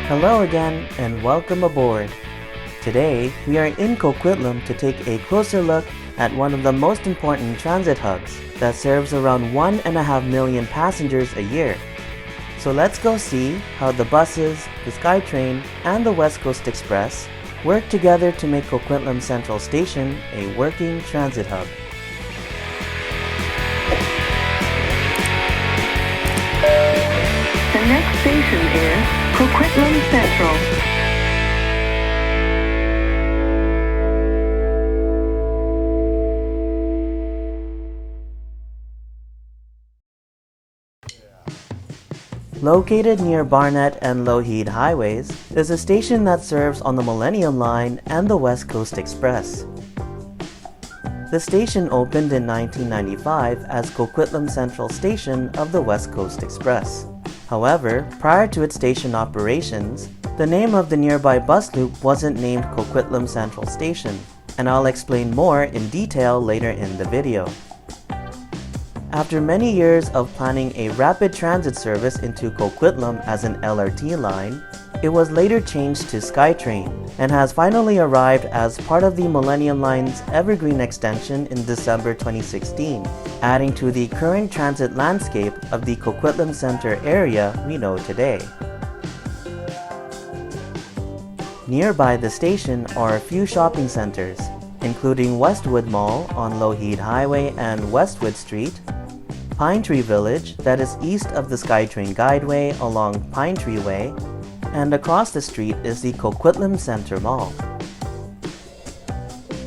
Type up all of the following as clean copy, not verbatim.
Hello again and welcome aboard. Today, we are in Coquitlam to take a closer look at one of the most important transit hubs that serves around 1.5 million passengers a year. So let's go see how the buses, the SkyTrain, and the West Coast Express work together to make Coquitlam Central Station a working transit hub. The next station is Coquitlam Central. Located near Barnet and Lougheed highways is a station that serves on the Millennium Line and the West Coast Express. The station opened in 1995 as Coquitlam Central Station of the West Coast Express. However, prior to its station operations, the name of the nearby bus loop wasn't named Coquitlam Central Station, and I'll explain more in detail later in the video. After many years of planning a rapid transit service into Coquitlam as an LRT line, it was later changed to SkyTrain and has finally arrived as part of the Millennium Line's Evergreen extension in December 2016, adding to the current transit landscape of the Coquitlam Center area we know today. Nearby the station are a few shopping centers, including Westwood Mall on Lougheed Highway and Westwood Street, Pine Tree Village that is east of the SkyTrain Guideway along Pine Tree Way, and across the street is the Coquitlam Center Mall.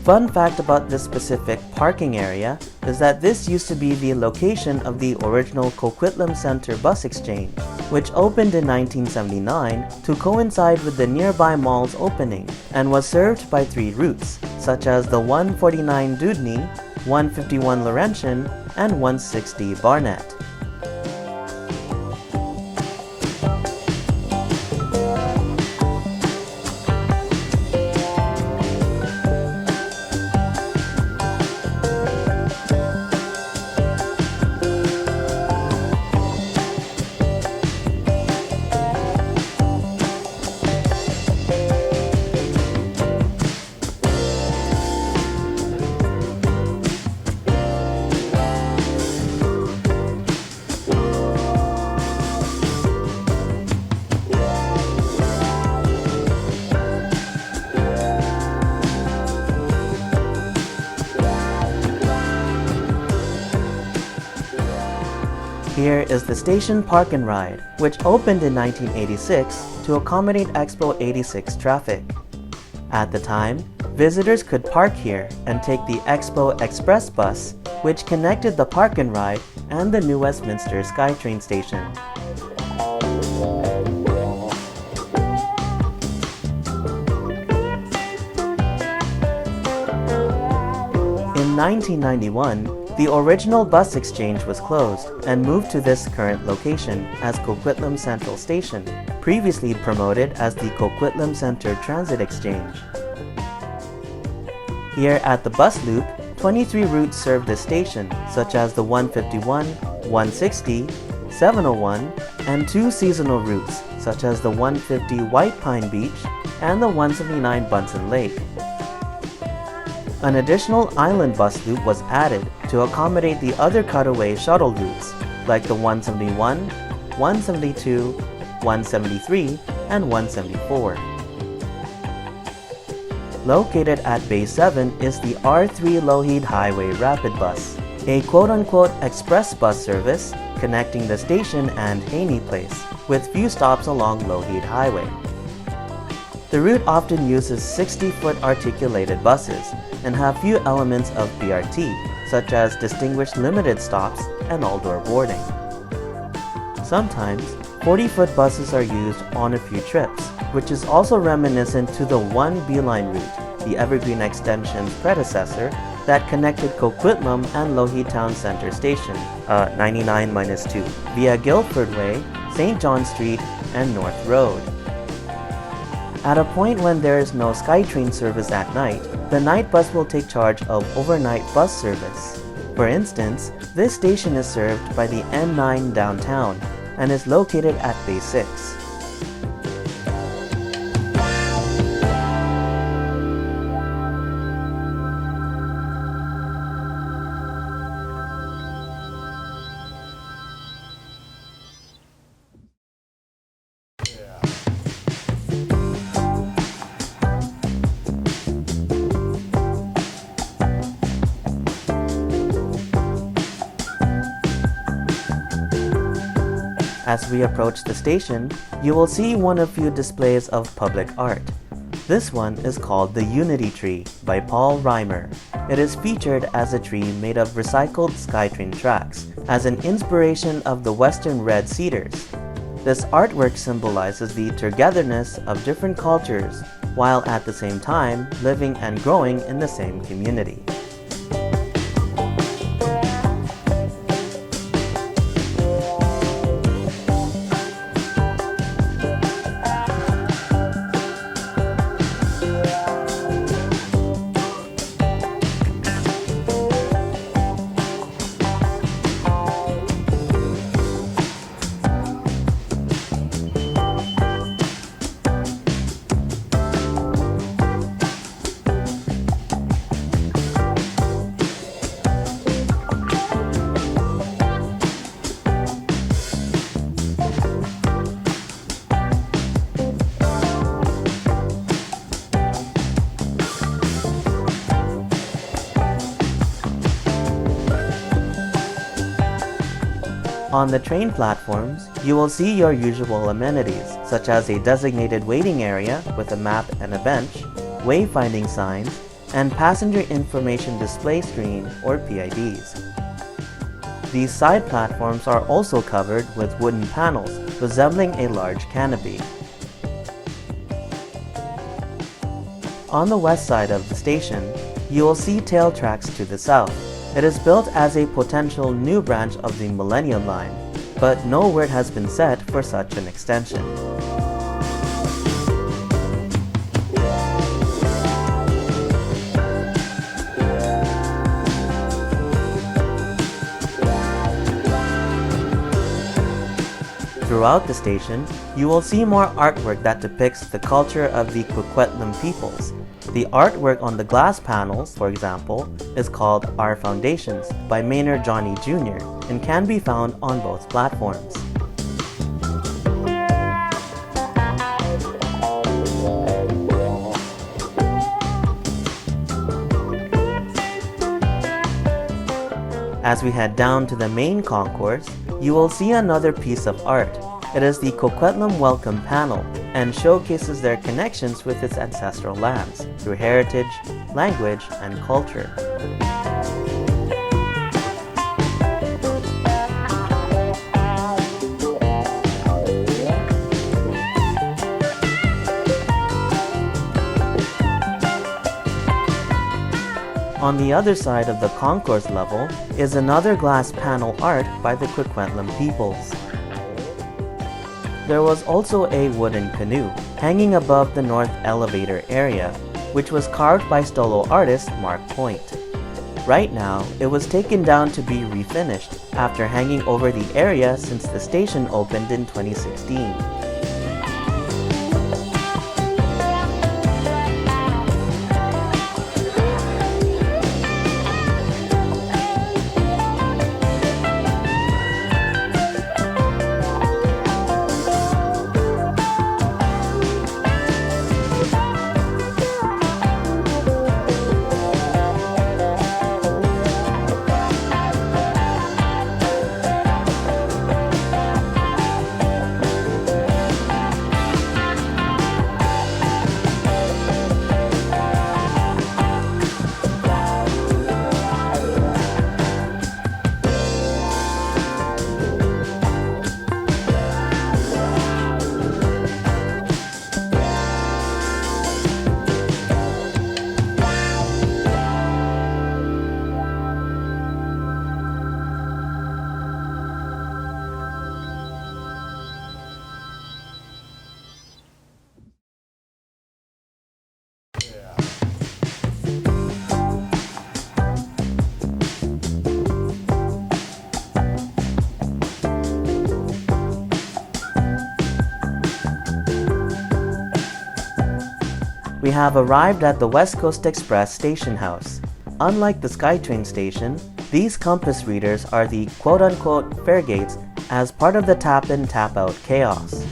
Fun fact about this specific parking area is that this used to be the location of the original Coquitlam Center Bus Exchange, which opened in 1979 to coincide with the nearby mall's opening and was served by 3 routes, such as the 149 Dewdney, 151 Laurentian, and 160 Barnet. Here is the station Park and Ride, which opened in 1986 to accommodate Expo 86 traffic. At the time, visitors could park here and take the Expo Express bus, which connected the Park and Ride and the New Westminster SkyTrain station. In 1991, the original bus exchange was closed and moved to this current location as Coquitlam Central Station, previously promoted as the Coquitlam Center Transit Exchange. Here at the bus loop, 23 routes serve this station, such as the 151, 160, 701, and 2 seasonal routes, such as the 150 White Pine Beach and the 179 Bunsen Lake. An additional island bus loop was added to accommodate the other cutaway shuttle routes, like the 171, 172, 173, and 174. Located at Bay 7 is the R3 Lougheed Highway Rapid Bus, a quote-unquote express bus service connecting the station and Haney Place, with few stops along Lougheed Highway. The route often uses 60-foot articulated buses and have few elements of BRT, such as distinguished limited stops and all-door boarding. Sometimes, 40-foot buses are used on a few trips, which is also reminiscent to the 1 B-Line route, the Evergreen Extension's predecessor, that connected Coquitlam and Lougheed Town Center Station, 99-2, via Guildford Way, St. John Street, and North Road. At a point when there is no SkyTrain service at night, the night bus will take charge of overnight bus service. For instance, this station is served by the N9 downtown and is located at Bay 6. As we approach the station, you will see one of few displays of public art. This one is called the Unity Tree by Paul Reimer. It is featured as a tree made of recycled SkyTrain tracks, as an inspiration of the Western red cedars. This artwork symbolizes the togetherness of different cultures, while at the same time living and growing in the same community. On the train platforms, you will see your usual amenities, such as a designated waiting area with a map and a bench, wayfinding signs, and passenger information display screen or PIDs. These side platforms are also covered with wooden panels resembling a large canopy. On the west side of the station, you will see tail tracks to the south. It is built as a potential new branch of the Millennium Line, but no word has been set for such an extension. Throughout the station, you will see more artwork that depicts the culture of the Coquitlam peoples. The artwork on the glass panels, for example, is called Our Foundations by Maynard Johnny Jr. and can be found on both platforms. As we head down to the main concourse, you will see another piece of art. It is the Coquitlam Welcome panel and showcases their connections with its ancestral lands through heritage, language, and culture. On the other side of the concourse level is another glass panel art by the Coquitlam peoples. There was also a wooden canoe hanging above the north elevator area, which was carved by Stolo artist Mark Point. Right now, it was taken down to be refinished after hanging over the area since the station opened in 2016. We have arrived at the West Coast Express station house. Unlike the SkyTrain station, these compass readers are the quote-unquote fare gates as part of the tap-in tap-out chaos.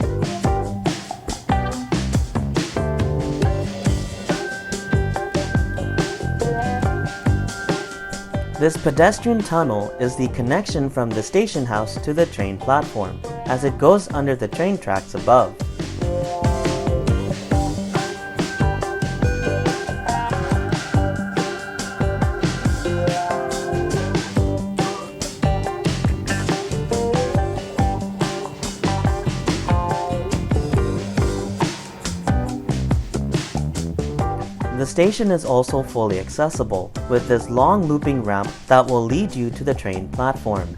This pedestrian tunnel is the connection from the station house to the train platform, as it goes under the train tracks above. The station is also fully accessible, with this long looping ramp that will lead you to the train platform.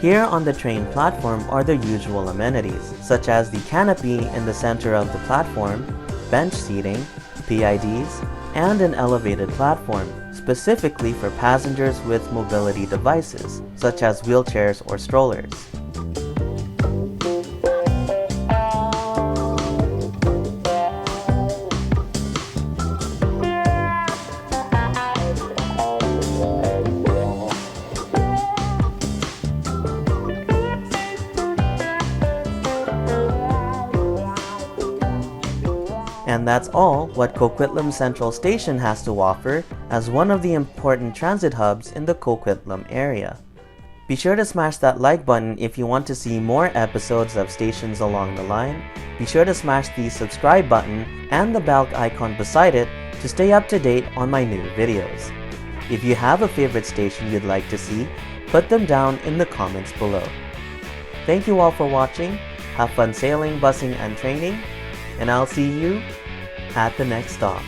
Here on the train platform are the usual amenities, such as the canopy in the center of the platform, bench seating, PIDs, and an elevated platform, specifically for passengers with mobility devices, such as wheelchairs or strollers. And that's all what Coquitlam Central Station has to offer as one of the important transit hubs in the Coquitlam area. Be sure to smash that like button if you want to see more episodes of Stations Along the Line. Be sure to smash the subscribe button and the bell icon beside it to stay up to date on my new videos. If you have a favorite station you'd like to see, put them down in the comments below. Thank you all for watching, have fun sailing, busing, and training, and I'll see you at the next stop.